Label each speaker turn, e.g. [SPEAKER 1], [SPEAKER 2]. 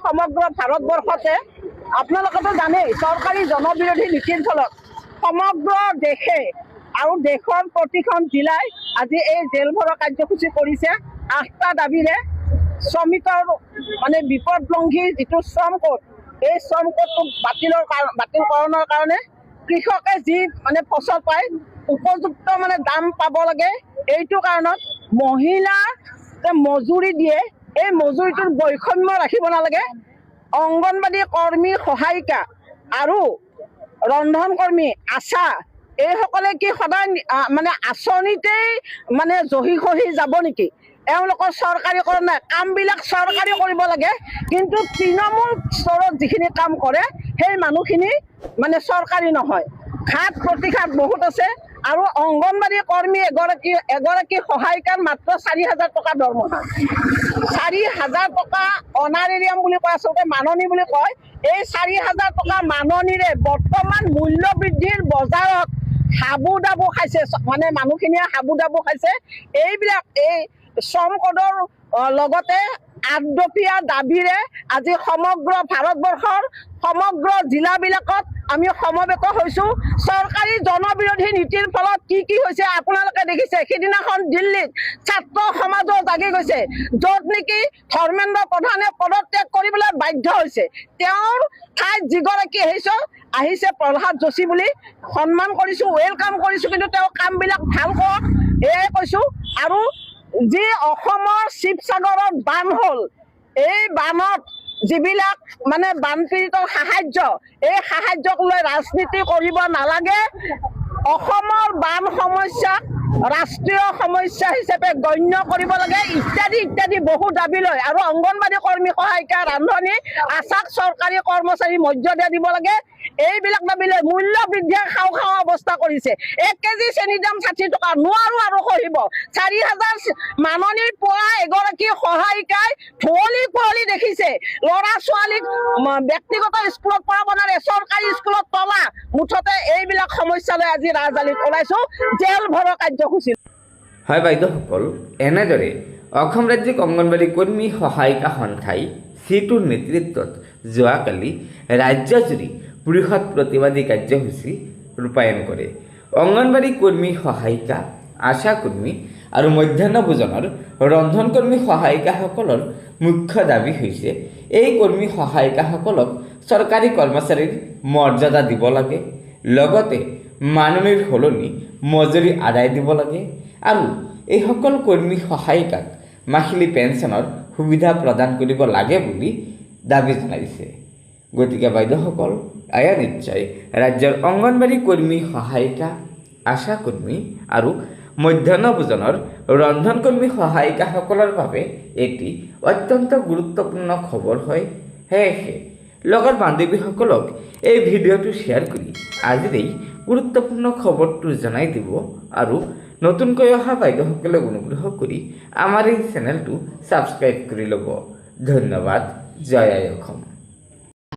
[SPEAKER 1] সমগ্ৰ ভাৰতবৰ্ষতে আপোনালোকেতো জানেই চৰকাৰী জনবিৰোধী নীতিৰ ফলত সমগ্ৰ দেশে আৰু দেশৰ প্ৰতিখন জিলাই আজি এই জেল ভৰা কাৰ্যসূচী কৰিছে 8টা দাবীৰে। শ্ৰমিকৰ মানে বিপদলংঘী যিটো শ্ৰম কোড, এই শ্ৰম কোডটো বাতিলকৰণৰ কাৰণে কৃষকে যি মানে ফচল পায় উপযুক্ত মানে দাম পাব লাগে। এইটো কাৰণত মহিলা যে মজুৰি দিয়ে এই মজুৰিটোৰ বৈষম্য ৰাখিব নালাগে। অংগনবাদী কৰ্মী সহায়িকা আৰু ৰন্ধন কৰ্মী আশা এইসকলে কি সদায় মানে আঁচনিতেই মানে জহি খহি যাব নেকি? এওঁলোকৰ চৰকাৰী কৰা নাই, কামবিলাক চৰকাৰী কৰিব লাগে, কিন্তু তৃণমূল স্তৰত যিখিনি কাম কৰে সেই মানুহখিনি মানে চৰকাৰী নহয়। ঘাত প্ৰতিঘাত বহুত আছে। আৰু অংগনবাদী কৰ্মী এগৰাকী সহায়িকাৰ মাত্ৰ 4,000 টকা দৰমহা। 4,000 টকা অনাৰেৰিয়াম বুলি কয়, আচলতে মাননি বুলি কয়। এই 4,000 টকা মাননিৰে বৰ্তমান মূল্য বৃদ্ধিৰ বজাৰত হাবু ডাবু খাইছে, মানে মানুহখিনিয়ে হাবু ডাবু খাইছে। এইবিলাক এই শ্ৰম কোডৰ লগতে 8 দফীয়া দাবীৰে আজি সমগ্ৰ ভাৰতবৰ্ষৰ সমগ্ৰ জিলাবিলাকত আমি সমবেত হৈছোঁ। চৰকাৰী জনবিৰোধী নীতিৰ ফলত কি হৈছে আপোনালোকে দেখিছে। সিদিনাখন দিল্লীত ছাত্ৰ সমাজো জাগি গৈছে, য'ত নেকি ধৰ্মেন্দ্ৰ প্ৰধানে পদত্যাগ কৰিবলৈ বাধ্য হৈছে। তেওঁৰ ঠাইত যিগৰাকী আহিছে প্ৰহ্লাদ যোশী বুলি সন্মান কৰিছোঁ, ৱেলকাম কৰিছোঁ, কিন্তু তেওঁ কামবিলাক ভাল কৰক এয়াই কৈছোঁ। আৰু যি অসমৰ শিৱসাগৰত বান হ'ল, এই বানত যিবিলাক মানে বানপীড়িতৰ সাহায্য, এই সাহায্যক লৈ ৰাজনীতি কৰিব নালাগে। অসমৰ বান সমস্যাক ৰাষ্ট্ৰীয় সমস্যা হিচাপে গণ্য কৰিব লাগে, ইত্যাদি ইত্যাদি বহু দাবী লয়। আৰু অংগনবাদী কৰ্মী সহায়িকা, ৰান্ধনী আশাক চৰকাৰী কৰ্মচাৰী মৰ্যাদা দিব লাগে। এইবিলাক দাবী লৈ মূল্য বৃদ্ধিয়ে খাওঁ খাওঁ অৱস্থা কৰিছে। 1 কেজি চেনিৰ দাম 60 টকা, নোৱাৰো আৰু সহিব। 4,000 মাননি পোৱা এগৰাকী সহায়িকাই ধুৱলি কুঁৱলী দেখিছে, ল'ৰা ছোৱালীক ব্যক্তিগত স্কুলত পঢ়াব নোৱাৰে, চৰকাৰী স্কুলত তলা। মুঠতে এইবিলাক সমস্যা লৈ আজি ৰাজধানীত ওলাইছোঁ জেল ভৰা কাৰ্যসূচী।
[SPEAKER 2] হয় বাইদেউসকল, এনেদৰে অসম ৰাজ্যিক অংগনবাদী কৰ্মী সহায়িকা সন্থাই চিটোৰ নেতৃত্বত যোৱাকালি ৰাজ্যজুৰি বৃহৎ প্ৰতিবাদী কাৰ্যসূচী ৰূপায়ণ কৰে। অংগনবাদী কৰ্মী সহায়িকা, আশা কৰ্মী আৰু মধ্যাহ্ন ভোজনৰ ৰন্ধন কৰ্মী সহায়িকাসকলৰ মুখ্য দাবী হৈছে এই কৰ্মী সহায়িকাসকলক চৰকাৰী কৰ্মচাৰীৰ মৰ্যাদা দিব লাগে, লগতে মাননিৰ সলনি মজুৰি আদায় দিব লাগে আৰু এইসকল কৰ্মী সহায়িকাক মাহিলী পেঞ্চনৰ সুবিধা প্ৰদান কৰিব লাগে বুলি দাবী জনাইছে। গতিকে বাইদেউসকল, এয়া নিশ্চয় ৰাজ্যৰ অংগনবাদী কৰ্মী সহায়িকা, আশা কৰ্মী আৰু মধ্যাহ্ন ভোজনৰ ৰন্ধন কৰ্মী সহায়িকাসকলৰ বাবে এটি অত্যন্ত গুৰুত্বপূৰ্ণ খবৰ হয়। সেয়েহে লগৰ বান্ধৱীসকলক এই ভিডিঅ'টো শ্বেয়াৰ কৰি আজিৰ এই গুৰুত্বপূৰ্ণ খবৰটো জনাই দিব আৰু নতুনকৈ অহা বাইদেউসকলে অনুগ্ৰহ কৰি আমাৰ এই চেনেলটো ছাবস্ক্ৰাইব কৰি ল'ব। ধন্যবাদ। জয় আই অসম।